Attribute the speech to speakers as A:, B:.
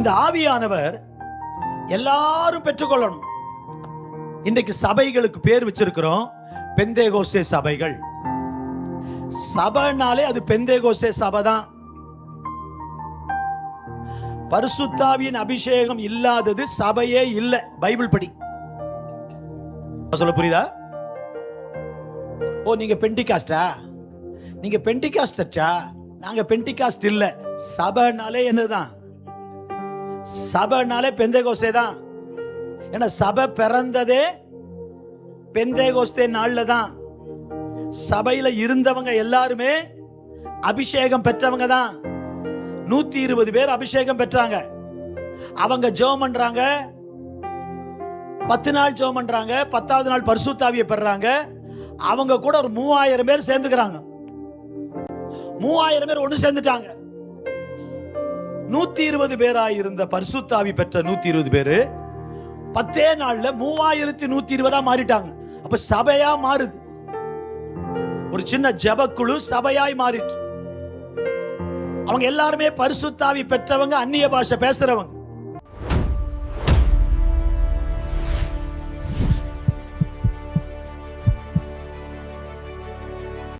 A: இந்த ஆவியானவர் எல்லாரும் பெற்றுக்கொள்ளணும். இன்றைக்கு சபைகளுக்கு பேர் வச்சிருக்கிறோம் பெந்தேகோஸ்தே சபைகள். சபைனாலே அது பெந்தேகோஸ்தே சபை தான். பரிசுத்தாவியின் அபிஷேகம் இல்லாதது சபையே இல்லை. பைபிள் படி சொல்ல புரியுதா? ஓ, நீங்க பெண்டிகாஸ்டா, நீங்க பெண்டிகாஸ்ட் சர்ச்சா? நாங்க பெண்டிகாஸ்ட் இல்ல. சபைனாலே என்னதான்? சபைனாலே பெந்தேகோஸ்தே தான். ஏன்னா சபை பிறந்ததே பெந்தேகோஸ்தே நாள்ல தான். சபையில இருந்தவங்க எல்லாருமே அபிஷேகம் பெற்றவங்க தான். 120 பேர் அபிஷேகம் பெற்றாங்க. அவங்க ஜெபம் பண்றாங்க, 10 நாள் ஜெபம் பண்றாங்க, 10வது நாள் பரிசுத்த ஆவியை பெறாங்க. அவங்க கூட ஒரு 3000 பேர் சேர்ந்துக்கிறாங்க. 3000 பேர் ஒன்று சேர்ந்துட்டாங்க. 120 பேராய் இருந்த பரிசுத்த ஆவி பெற்ற 120 பேரு 10 நாள்ல 3120 மாறிட்டாங்க. அப்ப சபையா மாறுது. ஒரு சின்ன ஜெபக்குழு சபையாய் மாறிட்டு அவங்க எல்லாருமே பரிசுத்த ஆவி பெற்றவங்க, அந்நிய பாஷை பேசுறவங்க.